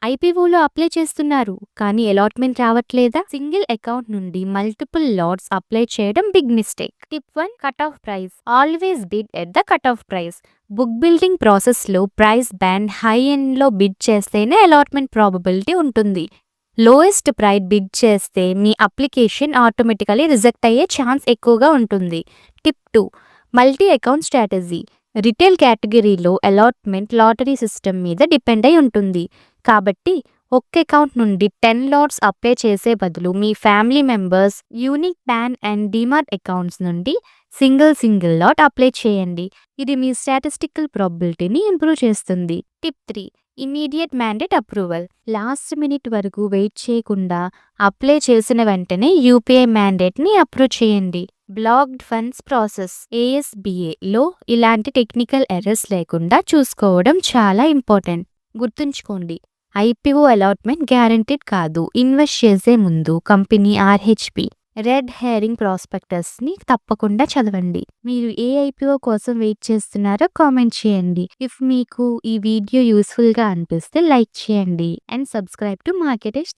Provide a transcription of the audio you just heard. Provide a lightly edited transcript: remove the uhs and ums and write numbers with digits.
ఐపీఓలో apply చేస్తున్నారు కానీ allotment రావట్లేదా? సింగిల్ అకౌంట్ నుండి మల్టిపుల్ లాట్స్ అప్లై చేయడం big mistake. Tip 1, cut off price. Always bid at the cut off price. Book building ప్రాసెస్లో price band high ఎండ్లో bid చేస్తేనే allotment probability ఉంటుంది. Lowest price bid చేస్తే మీ అప్లికేషన్ ఆటోమేటికలీ రిజెక్ట్ అయ్యే chance ఎక్కువగా ఉంటుంది. Tip 2, multi account strategy. Retail కేటగిరీలో అలాట్మెంట్ లాటరీ సిస్టమ్ మీద డిపెండ్ అయి ఉంటుంది. కాబట్టి ఒక్క అకౌంట్ నుండి 10 లాట్స్ అప్లై చేసే బదులు మీ family members unique PAN and demat accounts నుండి సింగిల్ లాట్ అప్లై చేయండి. ఇది మీ స్టాటిస్టికల్ ప్రాబబిలిటీని ఇంప్రూవ్ చేస్తుంది. Tip 3, immediate mandate approval. Last minute వరకు వెయిట్ చేయకుండా అప్లై చేసిన వెంటనే యూపీఐ మ్యాండేట్ని అప్రూవ్ చేయండి. బ్లాక్డ్ ఫండ్స్ ప్రాసెస్ ASBAలో ఇలాంటి టెక్నికల్ ఎర్రర్స్ లేకుండా చూసుకోవడం చాలా ఇంపార్టెంట్. గుర్తుంచుకోండి, ఐపీఓ అలాట్మెంట్ గ్యారంటీడ్ కాదు. ఇన్వెస్ట్ చేసే ముందు కంపెనీ RHP రెడ్ హెరింగ్ ప్రాస్పెక్టస్ని తప్పకుండా చదవండి. మీరు ఏ ఐపీఓ కోసం వెయిట్ చేస్తున్నారో కామెంట్ చేయండి. ఇఫ్ మీకు ఈ వీడియో యూస్ఫుల్గా అనిపిస్తే లైక్ చేయండి అండ్ సబ్స్క్రైబ్ టు మార్కెట్.